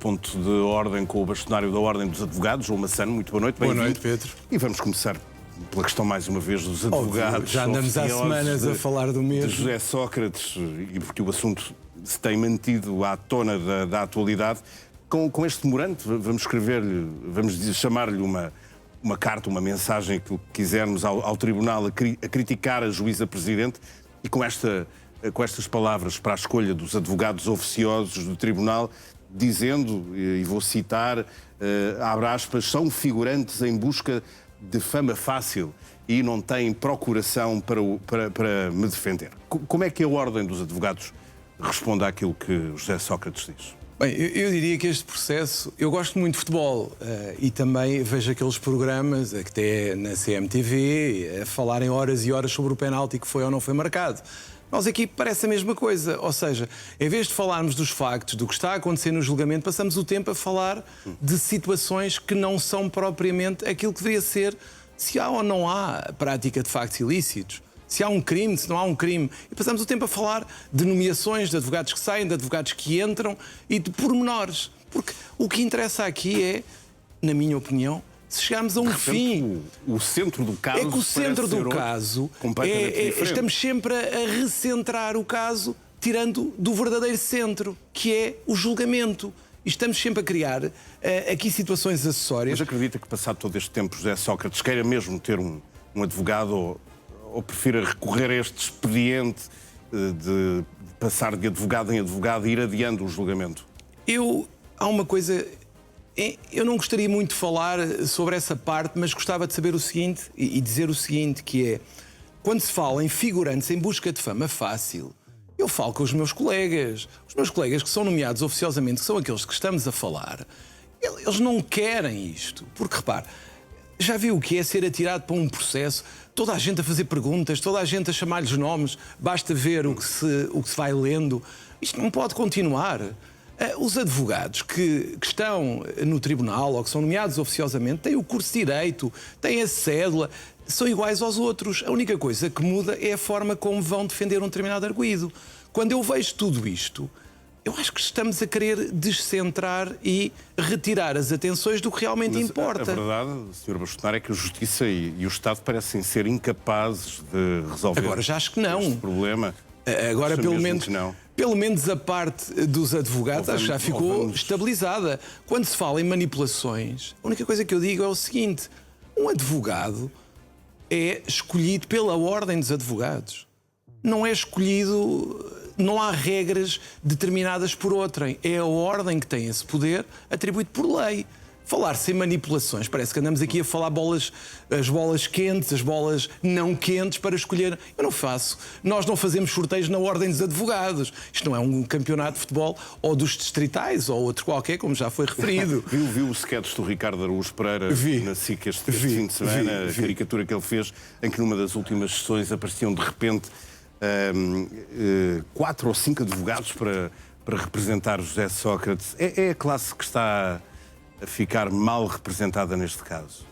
ponto de ordem com o bastonário da Ordem dos Advogados, João Massano. Muito boa noite. Boa noite, Pedro. E vamos começar pela questão, mais uma vez, dos advogados. Óbvio, já andamos há semanas a falar do mesmo. De José Sócrates, e porque o assunto se tem mantido à tona da atualidade. Com este memorando, vamos escrever-lhe, vamos chamar-lhe uma carta, uma mensagem, que quisermos, ao Tribunal, a criticar a juíza-presidente, e com estas palavras para a escolha dos advogados oficiosos do Tribunal, dizendo, e vou citar, abre aspas, são figurantes em busca de fama fácil e não têm procuração para me defender. Como é que a Ordem dos Advogados responde àquilo que José Sócrates diz? Bem, eu diria que este processo... Eu gosto muito de futebol e também vejo aqueles programas, até na CMTV, a falarem horas e horas sobre o penalti que foi ou não foi marcado. Nós aqui parece a mesma coisa, ou seja, em vez de falarmos dos factos, do que está a acontecer no julgamento, passamos o tempo a falar de situações que não são propriamente aquilo que deveria ser, se há ou não há prática de factos ilícitos. Se há um crime, se não há um crime. E passamos o tempo a falar de nomeações, de advogados que saem, de advogados que entram e de pormenores. Porque o que interessa aqui é, na minha opinião, se chegarmos a um fim. O centro do caso. É que o centro do caso estamos sempre a recentrar o caso, tirando do verdadeiro centro, que é o julgamento. E estamos sempre a criar aqui situações acessórias. Mas acredita que, passado todo este tempo, José Sócrates queira mesmo ter um advogado ou prefira recorrer a este expediente de passar de advogado em advogado e ir adiando o julgamento? Há uma coisa... Eu não gostaria muito de falar sobre essa parte, mas gostava de saber o seguinte e dizer o seguinte, que é, quando se fala em figurantes em busca de fama fácil, eu falo com os meus colegas que são nomeados oficiosamente, que são aqueles que estamos a falar, eles não querem isto, porque repare, já viu o que é ser atirado para um processo, toda a gente a fazer perguntas, toda a gente a chamar-lhes nomes, basta ver o que se vai lendo, isto não pode continuar. Os advogados que estão no tribunal ou que são nomeados oficiosamente têm o curso de Direito, têm a cédula, são iguais aos outros. A única coisa que muda é a forma como vão defender um determinado arguido. Quando eu vejo tudo isto, eu acho que estamos a querer descentrar e retirar as atenções do que realmente importa. A verdade, Sr. Bastonário, é que a Justiça e o Estado parecem ser incapazes de resolver agora já acho que não. Este problema. Agora, pelo menos a parte dos advogados acho que já ficou estabilizada. Quando se fala em manipulações, a única coisa que eu digo é o seguinte: um advogado é escolhido pela Ordem dos Advogados. Não é escolhido, não há regras determinadas por outrem. É a Ordem que tem esse poder atribuído por lei. Falar-se em manipulações, parece que andamos aqui a falar as bolas quentes, as bolas não quentes para escolher. Eu não faço. Nós não fazemos sorteios na Ordem dos Advogados. Isto não é um campeonato de futebol ou dos distritais ou outro qualquer, como já foi referido. Viu o sketch do Ricardo Araújo Pereira na SIC este fim de semana, a caricatura que ele fez, em que numa das últimas sessões apareciam de repente 4 ou 5 advogados para representar José Sócrates. É a classe que está a ficar mal representada neste caso?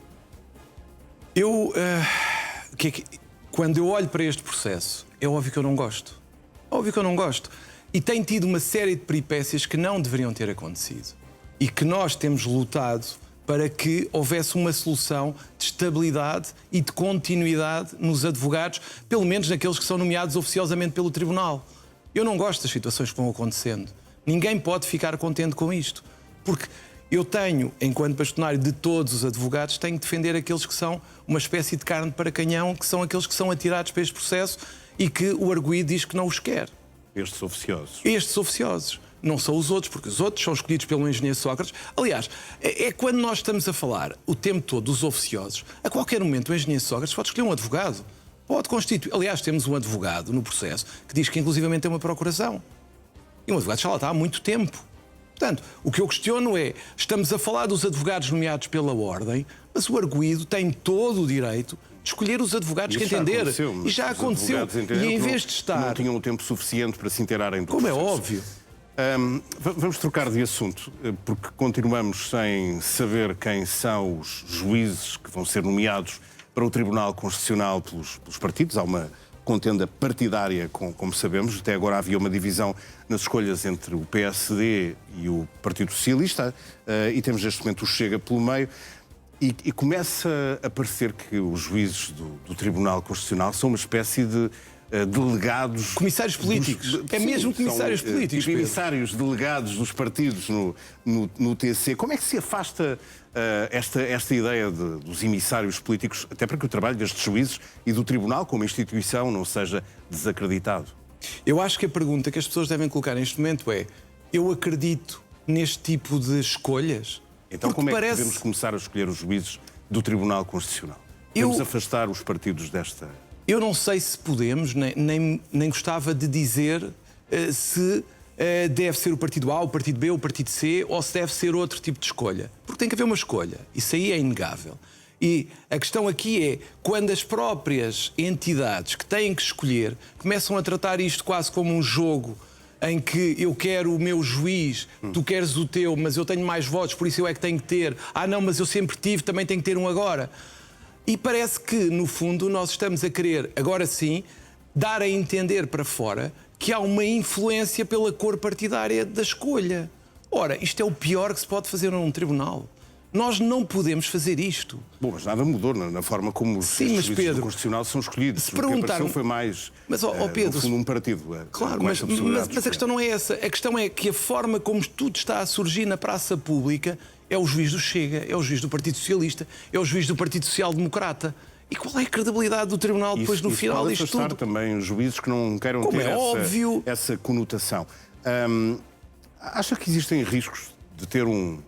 Quando eu olho para este processo, é óbvio que eu não gosto. É óbvio que eu não gosto. E tem tido uma série de peripécias que não deveriam ter acontecido. E que nós temos lutado para que houvesse uma solução de estabilidade e de continuidade nos advogados, pelo menos naqueles que são nomeados oficiosamente pelo Tribunal. Eu não gosto das situações que vão acontecendo. Ninguém pode ficar contente com isto. Porque eu tenho, enquanto bastonário de todos os advogados, tenho que defender aqueles que são uma espécie de carne para canhão, que são aqueles que são atirados para este processo e que o arguido diz que não os quer. Estes oficiosos. Estes oficiosos. Não são os outros, porque os outros são escolhidos pelo engenheiro Sócrates. Aliás, é quando nós estamos a falar o tempo todo dos oficiosos, a qualquer momento o engenheiro Sócrates pode escolher um advogado. Pode constituir. Aliás, temos um advogado no processo que diz que inclusivamente tem uma procuração. E um advogado já lá está há muito tempo. Portanto, o que eu questiono é, estamos a falar dos advogados nomeados pela Ordem, mas o arguido tem todo o direito de escolher os advogados que entender. E já aconteceu. E em vez de estar... Não tinham tempo suficiente para se inteirarem do Como processo. é óbvio. Vamos trocar de assunto, porque continuamos sem saber quem são os juízes que vão ser nomeados para o Tribunal Constitucional pelos partidos. Há uma contenda partidária, como sabemos. Até agora havia uma divisão nas escolhas entre o PSD e o Partido Socialista, e temos neste momento o Chega pelo meio. E começa a parecer que os juízes do Tribunal Constitucional são uma espécie de delegados... Comissários políticos. Mesmo comissários políticos. Emissários delegados dos partidos no TC. Como é que se afasta esta ideia dos emissários políticos, até para que o trabalho destes juízes e do Tribunal como instituição não seja desacreditado? Eu acho que a pergunta que as pessoas devem colocar neste momento é: eu acredito neste tipo de escolhas? Então como é que devemos começar a escolher os juízes do Tribunal Constitucional? Devemos afastar os partidos desta... Eu não sei se podemos, nem gostava de dizer se deve ser o partido A, o partido B, o partido C, ou se deve ser outro tipo de escolha. Porque tem que haver uma escolha. Isso aí é inegável. E a questão aqui é, quando as próprias entidades que têm que escolher começam a tratar isto quase como um jogo em que eu quero o meu juiz, tu queres o teu, mas eu tenho mais votos, por isso eu é que tenho que ter. Ah, não, mas eu sempre tive, também tenho que ter um agora. E parece que, no fundo, nós estamos a querer, agora sim, dar a entender para fora que há uma influência pela cor partidária da escolha. Ora, isto é o pior que se pode fazer num tribunal. Nós não podemos fazer isto. Bom, mas nada mudou na forma como os juízes do Constitucional são escolhidos. Se perguntar... foi mais, mas, Pedro, no fundo, um partido. Claro, mas a questão não é essa. A questão é que a forma como tudo está a surgir na praça pública é o juiz do Chega, é o juiz do Partido Socialista, é o juiz do Partido Social Democrata. E qual é a credibilidade do Tribunal depois, no final disto tudo? Pode também os juízes que não queiram ter essa conotação. Acha que existem riscos de ter um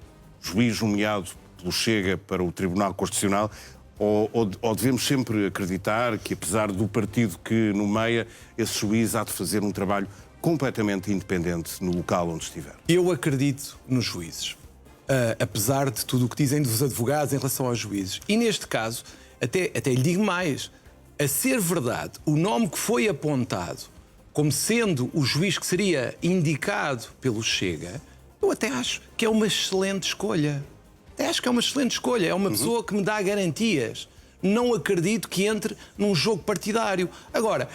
juiz nomeado pelo Chega para o Tribunal Constitucional, ou devemos sempre acreditar que, apesar do partido que nomeia, esse juiz há de fazer um trabalho completamente independente no local onde estiver? Eu acredito nos juízes, apesar de tudo o que dizem dos advogados em relação aos juízes. E neste caso, até lhe digo mais, a ser verdade, o nome que foi apontado como sendo o juiz que seria indicado pelo Chega, eu até acho que é uma excelente escolha. Até acho que é uma excelente escolha. É uma pessoa que me dá garantias. Não acredito que entre num jogo partidário. Agora,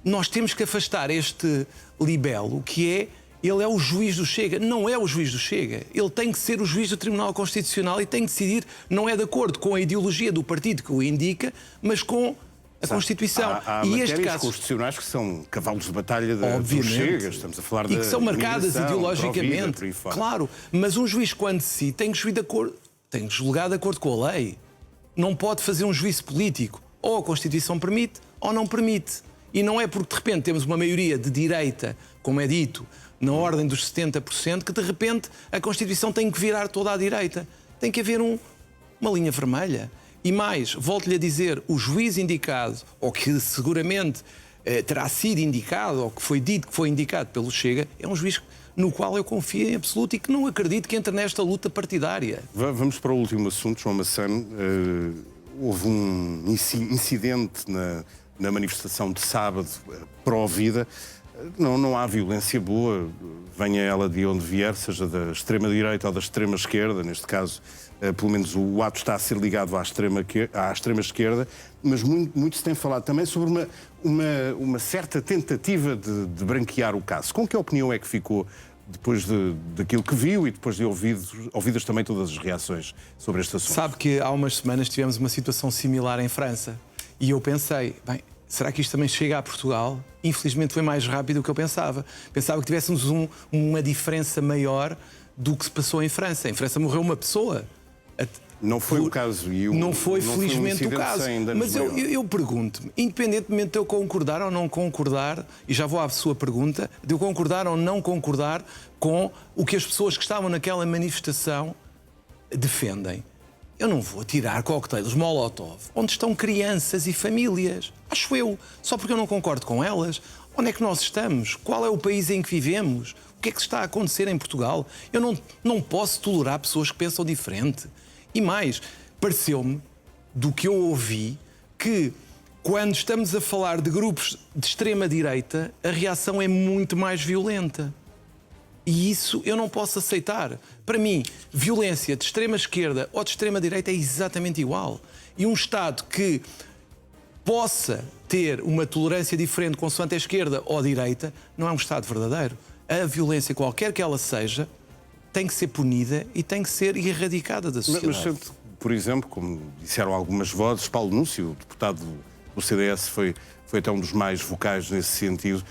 nós temos que afastar este libelo que é... Ele é o juiz do Chega. Não é o juiz do Chega. Ele tem que ser o juiz do Tribunal Constitucional e tem que decidir, não é de acordo com a ideologia do partido que o indica, mas com a Constituição. Há matérias constitucionais que são cavalos de batalha do Chega. Estamos a falar e que são marcadas ideologicamente. Claro, mas um juiz, quando decide, tem que julgar de acordo com a lei. Não pode fazer um juízo político. Ou a Constituição permite, ou não permite. E não é porque, de repente, temos uma maioria de direita, como é dito, na ordem dos 70%, que, de repente, a Constituição tem que virar toda à direita. Tem que haver uma linha vermelha. E mais, volto-lhe a dizer, o juiz indicado, ou que seguramente terá sido indicado, ou que foi dito que foi indicado pelo Chega, é um juiz no qual eu confio em absoluto e que não acredito que entre nesta luta partidária. Vamos para o último assunto, João Massano. Houve um incidente na manifestação de sábado pró-vida. Não há violência boa, venha ela de onde vier, seja da extrema-direita ou da extrema-esquerda, neste caso, pelo menos o ato está a ser ligado à extrema-esquerda, mas muito se tem falado também sobre uma certa tentativa de branquear o caso. Com que opinião é que ficou depois daquilo que viu e depois de ouvidas também todas as reações sobre este assunto? Sabe que há umas semanas tivemos uma situação similar em França e eu pensei, será que isto também chega a Portugal? Infelizmente foi mais rápido do que eu pensava. Pensava que tivéssemos uma diferença maior do que se passou em França. Em França morreu uma pessoa. Não foi o caso. Não foi, felizmente, o caso. Mas eu pergunto-me, independentemente de eu concordar ou não concordar, e já vou à sua pergunta, de eu concordar ou não concordar com o que as pessoas que estavam naquela manifestação defendem. Eu não vou tirar coquetéis Molotov onde estão crianças e famílias. Acho eu. Só porque eu não concordo com elas. Onde é que nós estamos? Qual é o país em que vivemos? O que é que está a acontecer em Portugal? Eu não posso tolerar pessoas que pensam diferente. E mais, pareceu-me, do que eu ouvi, que quando estamos a falar de grupos de extrema-direita, a reação é muito mais violenta. E isso eu não posso aceitar. Para mim, violência de extrema-esquerda ou de extrema-direita é exatamente igual. E um Estado que possa ter uma tolerância diferente consoante a esquerda ou a direita, não é um Estado verdadeiro. A violência, qualquer que ela seja, tem que ser punida e tem que ser erradicada da sociedade. Mas sente, por exemplo, como disseram algumas vozes, Paulo Núncio, o deputado do CDS, foi até um dos mais vocais nesse sentido,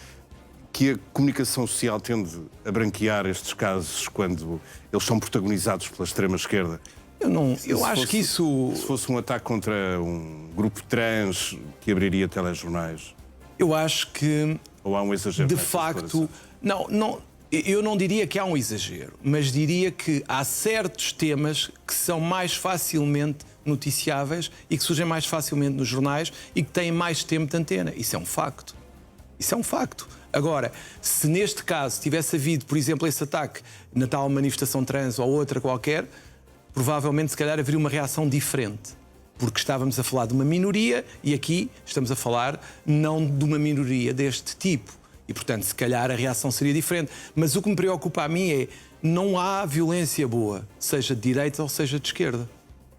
que a comunicação social tende a branquear estes casos quando eles são protagonizados pela extrema-esquerda? Eu acho que isso... Se fosse um ataque contra um grupo trans que abriria telejornais? Eu acho que... Ou há um exagero? De facto... Eu não diria que há um exagero, mas diria que há certos temas que são mais facilmente noticiáveis e que surgem mais facilmente nos jornais e que têm mais tempo de antena. Isso é um facto. Isso é um facto. Agora, se neste caso tivesse havido, por exemplo, esse ataque na tal manifestação trans ou outra qualquer, provavelmente, se calhar, haveria uma reação diferente. Porque estávamos a falar de uma minoria e aqui estamos a falar não de uma minoria deste tipo. E, portanto, se calhar a reação seria diferente. Mas o que me preocupa a mim é não há violência boa, seja de direita ou seja de esquerda.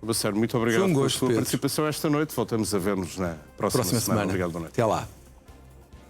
Baceiro, muito obrigado Foi um gosto, pela sua Pedro. participação esta noite. Voltamos a ver-nos na próxima semana. Obrigado, boa noite. Até lá.